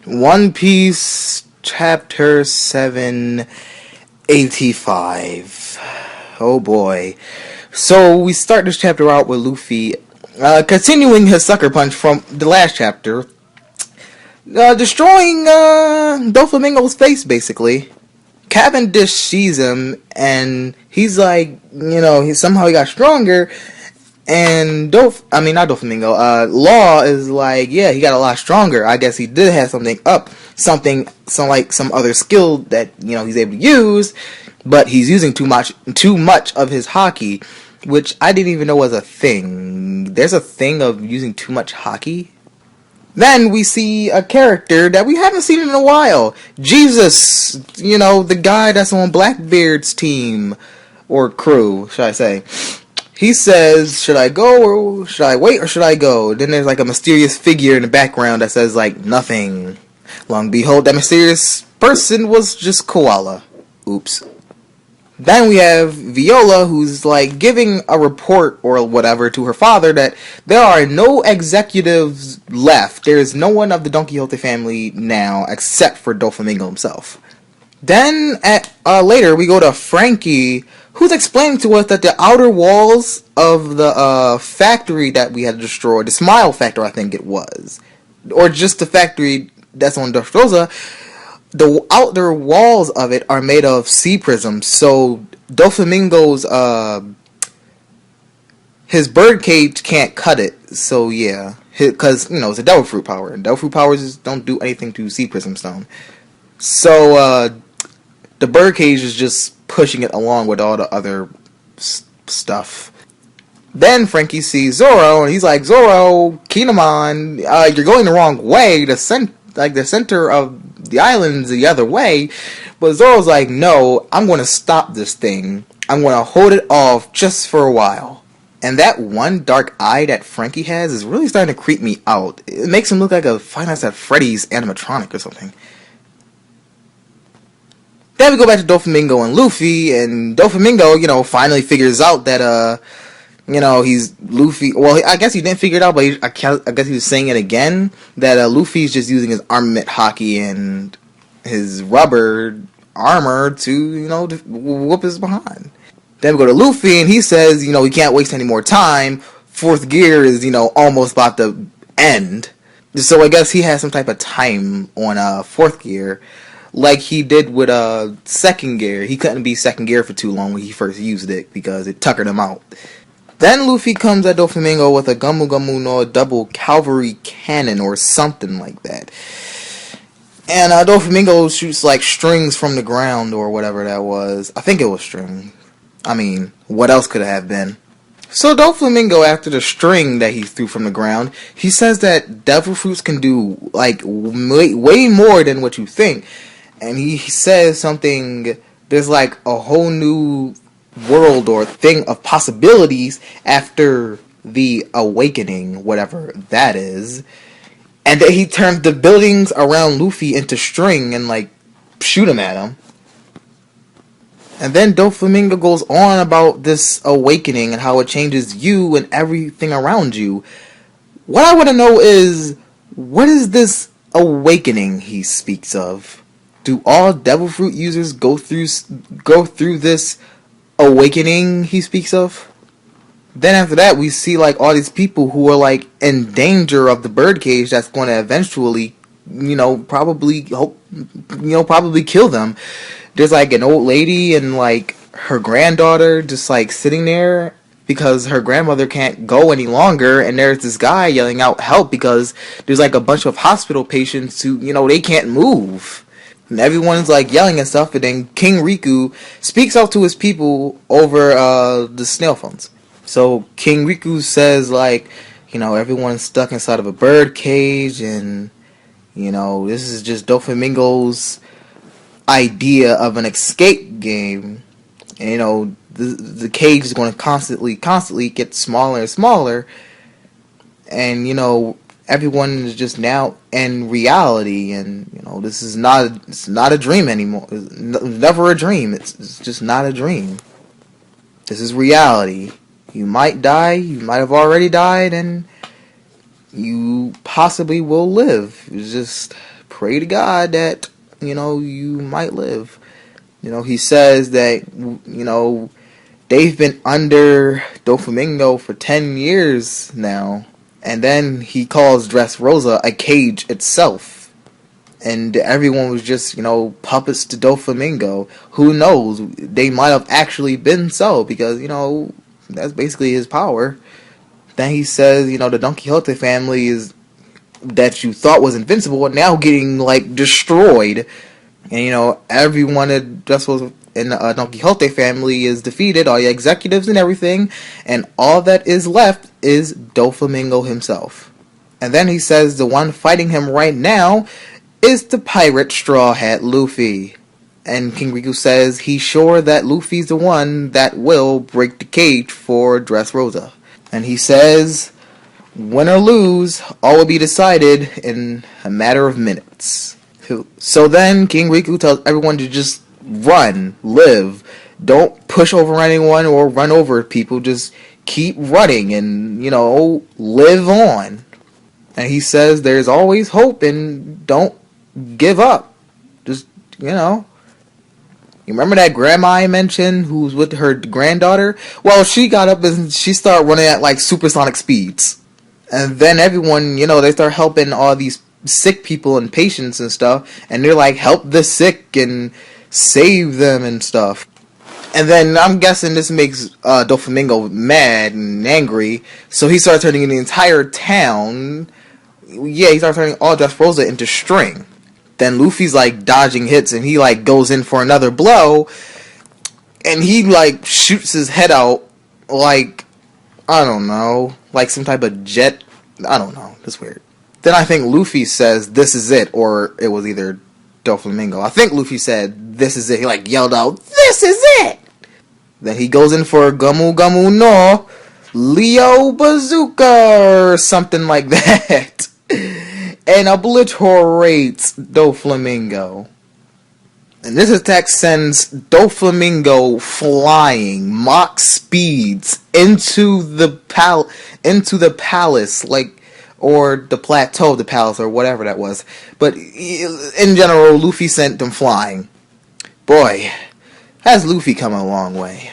One Piece Chapter 785. Oh boy. So we start this chapter out with Luffy continuing his sucker punch from the last chapter, destroying Doflamingo's face basically. Cavendish sees him and he's like, he somehow got stronger. And not Doflamingo, Law is like, yeah, he got a lot stronger. I guess he did have some other skill that, he's able to use, but he's using too much of his haki, which I didn't even know was a thing. There's a thing of using too much haki? Then we see a character that we haven't seen in a while. Jesus, the guy that's on Blackbeard's team, or crew, should I say. He says, should I go, or should I wait, or should I go? Then there's like a mysterious figure in the background that says like, nothing. Long and behold, that mysterious person was just Koala. Oops. Then we have Viola, who's like giving a report or whatever to her father that there are no executives left. There's no one of the Don Quixote family now except for Doflamingo himself. Then later we go to Frankie, who's explaining to us that the outer walls of the factory that we had destroyed, the Smile Factory I think it was, or just the factory that's on dressrosa, the outer walls of it are made of sea prisms. So Doflamingo's his bird cage can't cut it. So yeah, because it's a devil fruit power, and devil fruit powers just don't do anything to sea prism stone. So the bird cage is just pushing it along with all the other stuff. Then Frankie sees Zoro, and he's like, Zoro, Kinemon, you're going the wrong way. The center of the island's the other way. But Zoro's like, no, I'm going to stop this thing. I'm going to hold it off just for a while. And that one dark eye that Frankie has is really starting to creep me out. It makes him look like a Five Nights at Freddy's animatronic or something. Then we go back to Doflamingo and Luffy, and Doflamingo, finally figures out that, he's Luffy. Well, I guess he didn't figure it out, but I guess he was saying it again, that Luffy's just using his armament haki and his rubber armor to, whoop his behind. Then we go to Luffy, and he says, he can't waste any more time. Fourth gear is, almost about to end. So I guess he has some type of time on fourth gear, like he did with second gear. He couldn't be second gear for too long when he first used it because it tuckered him out. Then Luffy comes at Doflamingo with a Gumu Gumu no double cavalry cannon or something like that. And Doflamingo shoots like strings from the ground or whatever that was. I think it was string. I mean, what else could it have been? So Doflamingo, after the string that he threw from the ground, he says that devil fruits can do like way more than what you think. And he says something, there's like a whole new world or thing of possibilities after the awakening, whatever that is. And that he turns the buildings around Luffy into string and like shoot him at him. And then Doflamingo goes on about this awakening and how it changes you and everything around you. What I want to know is, what is this awakening he speaks of? Do all devil fruit users go through this awakening he speaks of? Then after that, we see like all these people who are like in danger of the birdcage that's going to eventually, probably kill them. There's like an old lady and like her granddaughter just like sitting there because her grandmother can't go any longer, and there's this guy yelling out help because there's like a bunch of hospital patients who, they can't move. And everyone's like yelling and stuff, and then King Riku speaks out to his people over the snail phones. So King Riku says like, everyone's stuck inside of a bird cage, and this is just Doflamingo's idea of an escape game. And the cage is going to constantly get smaller and smaller, and everyone is just now in reality, and this is not a dream anymore. It's never a dream. It's just not a dream. This is reality. You might die. You might have already died, and you possibly will live. It's just pray to God that, you might live. He says that, they've been under Doflamingo for 10 years now. And then he calls Dressrosa a cage itself. And everyone was just, puppets to Doflamingo. Who knows? They might have actually been so, because, that's basically his power. Then he says, the Don Quixote family is that you thought was invincible are now getting, destroyed. And, everyone at Dressrosa in the Don Quixote family is defeated, all the executives and everything, and all that is left is Doflamingo himself. And then he says the one fighting him right now is the pirate Straw Hat Luffy. And King Riku says he's sure that Luffy's the one that will break the cage for Dressrosa. And he says, win or lose, all will be decided in a matter of minutes. So then King Riku tells everyone to just run, live. Don't push over anyone or run over people. Just keep running and, live on. And he says there's always hope and don't give up. Just, You remember that grandma I mentioned who's with her granddaughter? Well, she got up and she started running at supersonic speeds. And then everyone, they start helping all these sick people and patients and stuff. And they're like, help the sick and save them and stuff. And then I'm guessing this makes Doflamingo mad and angry. So he starts turning the entire town. Yeah, he starts turning all Dressrosa into string. Then Luffy's dodging hits and he goes in for another blow. And he shoots his head out I don't know, some type of jet. I don't know. It's weird. Then I think Luffy says, this is it. Or it was either Doflamingo. I think Luffy said, this is it. He yelled out, this is it! Then he goes in for Gumu Gumu no Leo Bazooka or something like that. And obliterates Doflamingo. And this attack sends Doflamingo flying Mach speeds into the palace, or the plateau of the palace, or whatever that was. But in general, Luffy sent them flying. Boy, has Luffy come a long way.